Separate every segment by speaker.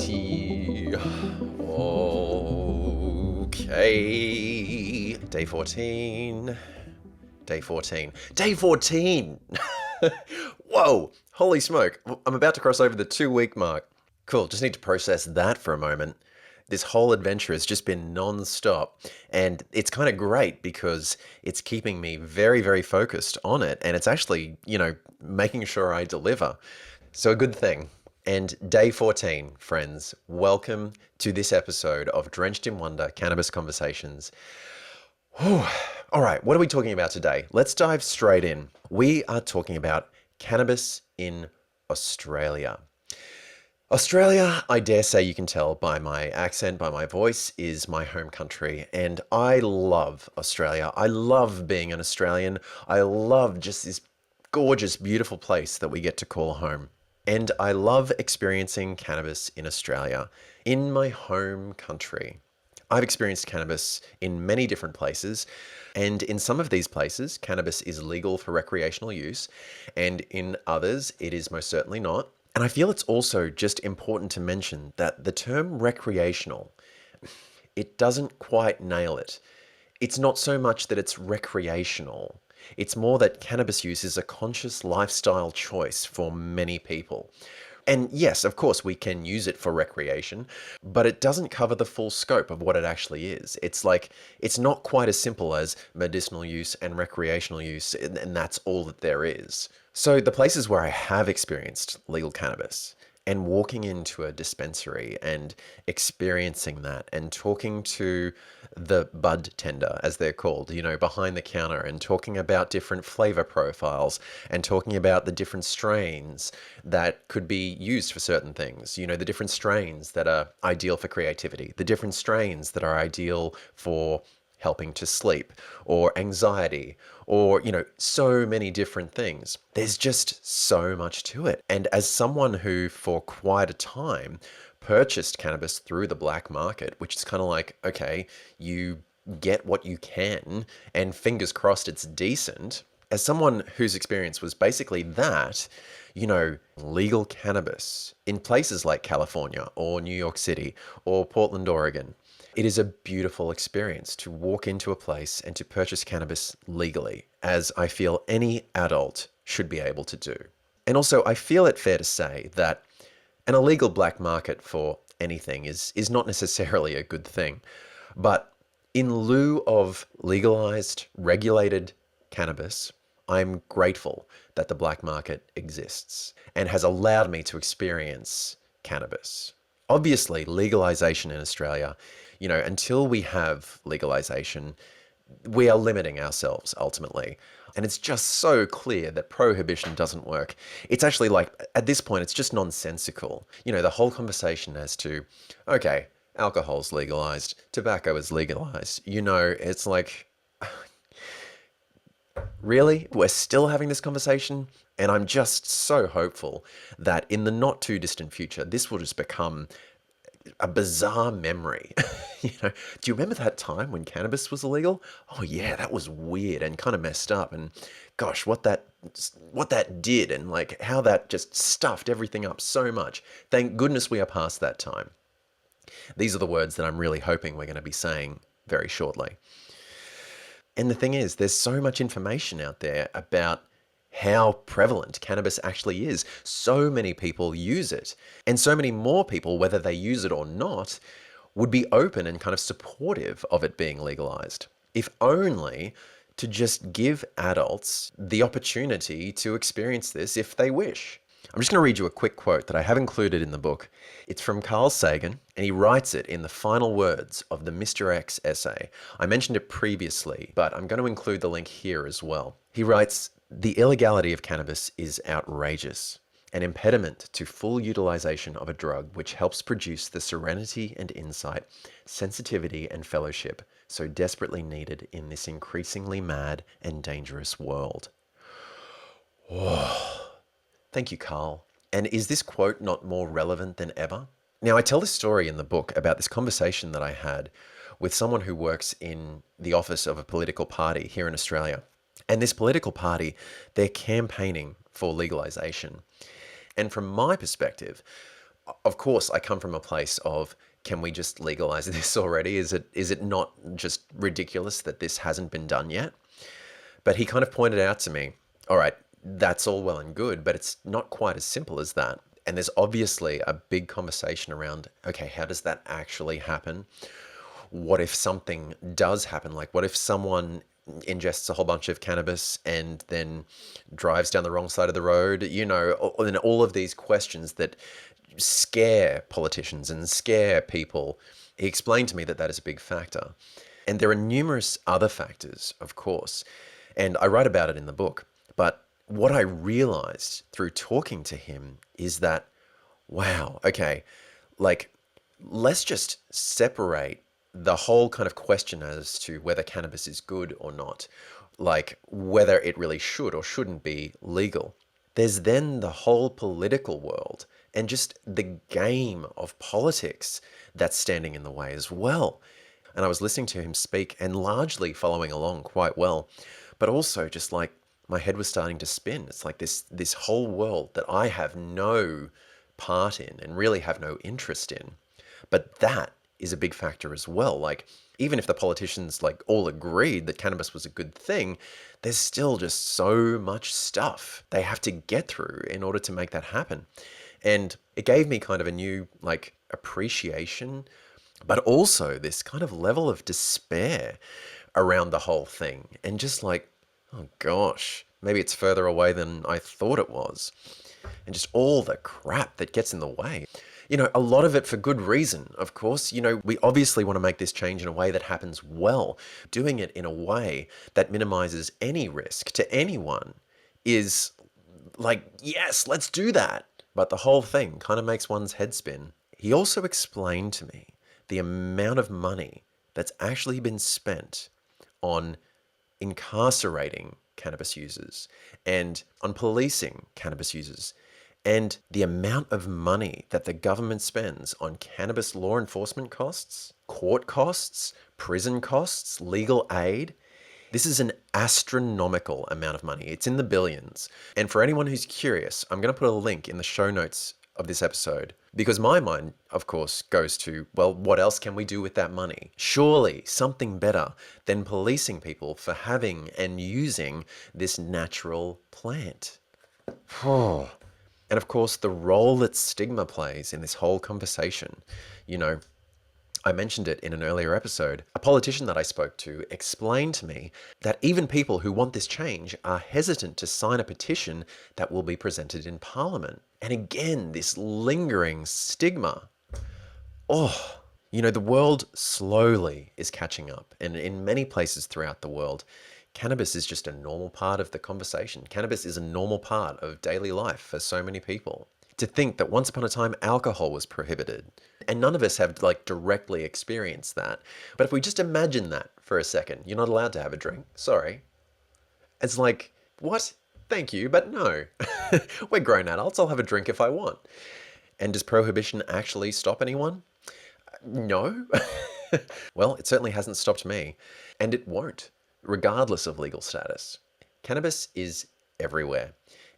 Speaker 1: Alrighty. Okay. Day 14. Day 14. Day 14! Whoa! Holy smoke. I'm about to cross over the 2 week mark. Cool, just need to process that for a moment. This whole adventure has just been non-stop, and it's kind of great because it's keeping me very, very focused on it, and it's actually, making sure I deliver. So a good thing. And day 14, friends, welcome to this episode of Drenched in Wonder Cannabis Conversations. Whew. All right, what are we talking about today? Let's dive straight in. We are talking about cannabis in Australia. Australia, I dare say you can tell by my accent, by my voice, is my home country. And I love Australia. I love being an Australian. I love just this gorgeous, beautiful place that we get to call home. And I love experiencing cannabis in Australia, in my home country. I've experienced cannabis in many different places, and in some of these places, cannabis is legal for recreational use, and in others, it is most certainly not. And I feel it's also just important to mention that the term recreational, it doesn't quite nail it. It's not so much that it's recreational. It's more that cannabis use is a conscious lifestyle choice for many people. And yes, of course, we can use it for recreation, but it doesn't cover the full scope of what it actually is. It's not quite as simple as medicinal use and recreational use, and that's all that there is. So the places where I have experienced legal cannabis and walking into a dispensary and experiencing that and talking to the bud tender, as they're called, behind the counter, and talking about different flavor profiles and talking about the different strains that could be used for certain things, the different strains that are ideal for creativity, the different strains that are ideal for helping to sleep or anxiety or, so many different things. There's just so much to it. And as someone who for quite a time purchased cannabis through the black market, which is kind of like, okay, you get what you can and fingers crossed it's decent. As someone whose experience was basically that, legal cannabis in places like California or New York City or Portland, Oregon, it is a beautiful experience to walk into a place and to purchase cannabis legally, as I feel any adult should be able to do. And also, I feel it fair to say that an illegal black market for anything is not necessarily a good thing. But in lieu of legalized, regulated cannabis, I'm grateful that the black market exists and has allowed me to experience cannabis. Obviously, legalization in Australia, until we have legalization, we are limiting ourselves ultimately. And it's just so clear that prohibition doesn't work. It's actually at this point, it's just nonsensical. The whole conversation as to, okay, alcohol's legalized, tobacco is legalized. It's like, really? We're still having this conversation? And I'm just so hopeful that in the not too distant future, this will just become a bizarre memory. Do you remember that time when cannabis was illegal? Oh yeah, that was weird and kind of messed up. And gosh, what that did and how that just stuffed everything up so much. Thank goodness we are past that time. These are the words that I'm really hoping we're going to be saying very shortly. And the thing is, there's so much information out there about how prevalent cannabis actually is. So many people use it, and so many more people, whether they use it or not, would be open and kind of supportive of it being legalized, if only to just give adults the opportunity to experience this if they wish. I'm just going to read you a quick quote that I have included in the book. It's from Carl Sagan, and he writes it in the final words of the Mr. X essay. I mentioned it previously, but I'm going to include the link here as well. He writes, "The illegality of cannabis is outrageous, an impediment to full utilization of a drug which helps produce the serenity and insight, sensitivity and fellowship so desperately needed in this increasingly mad and dangerous world." Whoa. Thank you, Carl. And is this quote not more relevant than ever? Now, I tell this story in the book about this conversation that I had with someone who works in the office of a political party here in Australia. And this political party, they're campaigning for legalization. And from my perspective, of course, I come from a place of, can we just legalize this already? Is it not just ridiculous that this hasn't been done yet? But he kind of pointed out to me, all right, that's all well and good, but it's not quite as simple as that. And there's obviously a big conversation around, okay, how does that actually happen? What if something does happen? Like, what if someone ingests a whole bunch of cannabis and then drives down the wrong side of the road? And all of these questions that scare politicians and scare people. He explained to me that that is a big factor. And there are numerous other factors, of course, and I write about it in the book. But what I realized through talking to him is that, wow, okay, like, let's just separate the whole kind of question as to whether cannabis is good or not, like whether it really should or shouldn't be legal. There's then the whole political world and just the game of politics that's standing in the way as well. And I was listening to him speak and largely following along quite well, but also just like my head was starting to spin. It's like this whole world that I have no part in and really have no interest in. But that is a big factor as well. Like, even if the politicians like all agreed that cannabis was a good thing, there's still just so much stuff they have to get through in order to make that happen. And it gave me kind of a new like appreciation, but also this kind of level of despair around the whole thing. And just like, oh gosh, maybe it's further away than I thought it was. And just all the crap that gets in the way. A lot of it for good reason, of course. We obviously want to make this change in a way that happens well. Doing it in a way that minimizes any risk to anyone is like, yes, let's do that. But the whole thing kind of makes one's head spin. He also explained to me the amount of money that's actually been spent on incarcerating cannabis users and on policing cannabis users, and the amount of money that the government spends on cannabis law enforcement costs, court costs, prison costs, legal aid. This is an astronomical amount of money. It's in the billions. And for anyone who's curious, I'm going to put a link in the show notes of this episode, because my mind, of course, goes to, well, what else can we do with that money? Surely something better than policing people for having and using this natural plant. And of course, the role that stigma plays in this whole conversation. I mentioned it in an earlier episode. A politician that I spoke to explained to me that even people who want this change are hesitant to sign a petition that will be presented in Parliament. And again, this lingering stigma. The world slowly is catching up. And in many places throughout the world, cannabis is just a normal part of the conversation. Cannabis is a normal part of daily life for so many people. To think that once upon a time alcohol was prohibited, and none of us have like directly experienced that. But if we just imagine that for a second, you're not allowed to have a drink. Sorry. It's like, what? Thank you, but no. We're grown adults. I'll have a drink if I want. And does prohibition actually stop anyone? No. Well, it certainly hasn't stopped me, and it won't, regardless of legal status. Cannabis is everywhere.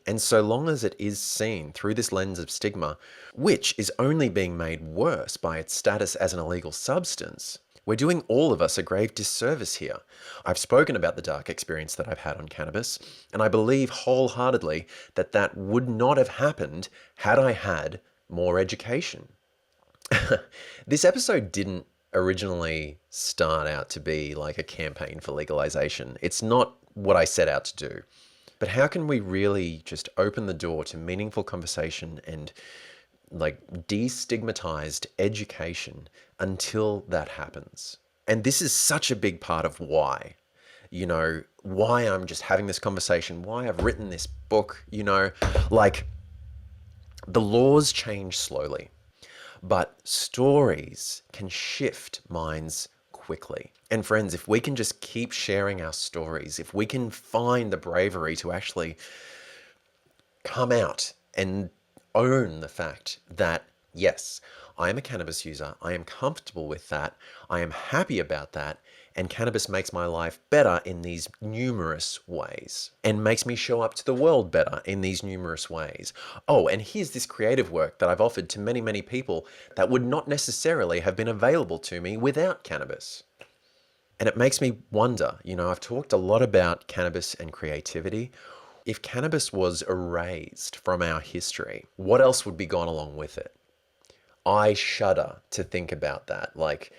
Speaker 1: And so long as it is seen through this lens of stigma, which is only being made worse by its status as an illegal substance, we're doing all of us a grave disservice here. I've spoken about the dark experience that I've had on cannabis, and I believe wholeheartedly that that would not have happened had I had more education. This episode didn't originally start out to be like a campaign for legalization. It's not what I set out to do. But how can we really just open the door to meaningful conversation and like destigmatized education until that happens? And this is such a big part of why I'm just having this conversation, why I've written this book. Like, the laws change slowly, but stories can shift minds quickly. And friends, if we can just keep sharing our stories, if we can find the bravery to actually come out and own the fact that, yes, I am a cannabis user. I am comfortable with that. I am happy about that. And cannabis makes my life better in these numerous ways and makes me show up to the world better in these numerous ways. Oh, and here's this creative work that I've offered to many, many people that would not necessarily have been available to me without cannabis. And it makes me wonder, I've talked a lot about cannabis and creativity. If cannabis was erased from our history, what else would be gone along with it? I shudder to think about that. Like,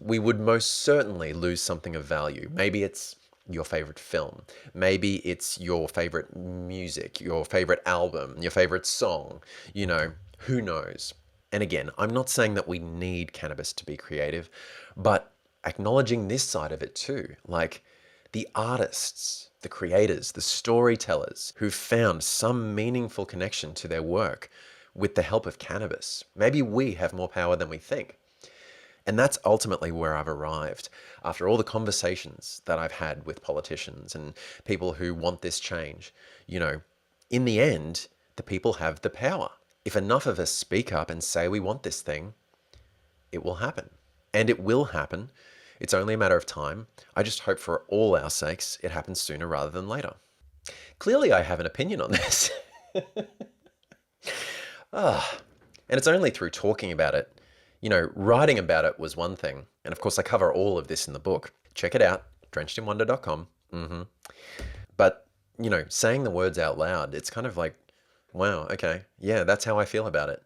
Speaker 1: we would most certainly lose something of value. Maybe it's your favorite film. Maybe it's your favorite music, your favorite album, your favorite song. Who knows? And again, I'm not saying that we need cannabis to be creative, but acknowledging this side of it too. Like the artists, the creators, the storytellers who've found some meaningful connection to their work with the help of cannabis. Maybe we have more power than we think. And that's ultimately where I've arrived after all the conversations that I've had with politicians and people who want this change. In the end, the people have the power. If enough of us speak up and say we want this thing, it will happen. And it will happen. It's only a matter of time. I just hope for all our sakes it happens sooner rather than later. Clearly, I have an opinion on this. And it's only through talking about it. Writing about it was one thing. And of course, I cover all of this in the book. Check it out, drenchedinwonder.com. But, saying the words out loud, it's kind of like, wow, okay, yeah, that's how I feel about it.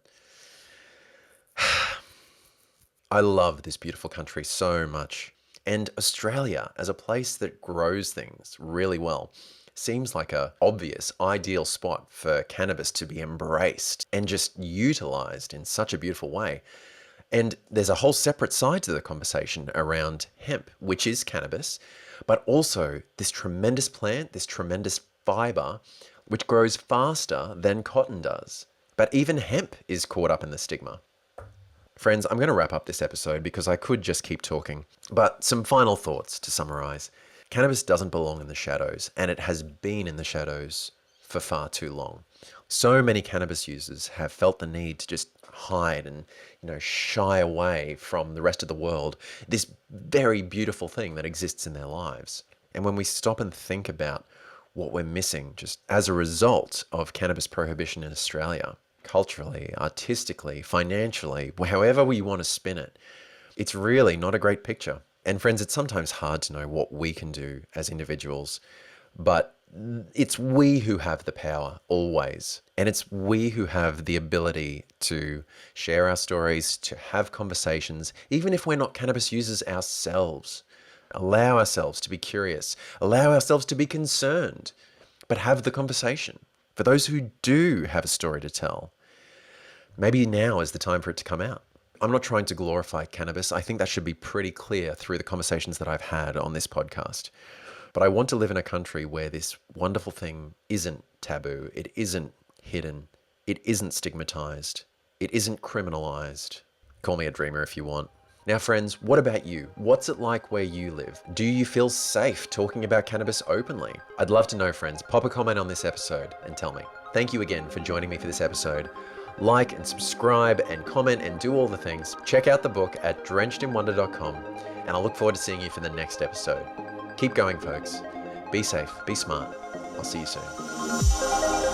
Speaker 1: I love this beautiful country so much. And Australia, as a place that grows things really well, seems like a obvious, ideal spot for cannabis to be embraced and just utilized in such a beautiful way. And there's a whole separate side to the conversation around hemp, which is cannabis, but also this tremendous plant, this tremendous fiber, which grows faster than cotton does. But even hemp is caught up in the stigma. Friends, I'm going to wrap up this episode because I could just keep talking. But some final thoughts to summarize. Cannabis doesn't belong in the shadows, and it has been in the shadows for far too long. So many cannabis users have felt the need to just hide and, shy away from the rest of the world, this very beautiful thing that exists in their lives. And when we stop and think about what we're missing just as a result of cannabis prohibition in Australia, culturally, artistically, financially, however we want to spin it, it's really not a great picture. And friends, it's sometimes hard to know what we can do as individuals, but it's we who have the power always. And it's we who have the ability to share our stories, to have conversations, even if we're not cannabis users ourselves. Allow ourselves to be curious, allow ourselves to be concerned, but have the conversation. For those who do have a story to tell, maybe now is the time for it to come out. I'm not trying to glorify cannabis. I think that should be pretty clear through the conversations that I've had on this podcast. But I want to live in a country where this wonderful thing isn't taboo, it isn't hidden, it isn't stigmatized, it isn't criminalized. Call me a dreamer if you want. Now, friends, what about you? What's it like where you live? Do you feel safe talking about cannabis openly? I'd love to know, friends. Pop a comment on this episode and tell me. Thank you again for joining me for this episode. Like and subscribe and comment and do all the things. Check out the book at drenchedinwonder.com, and I look forward to seeing you for the next episode. Keep going, folks. Be safe, be smart. I'll see you soon.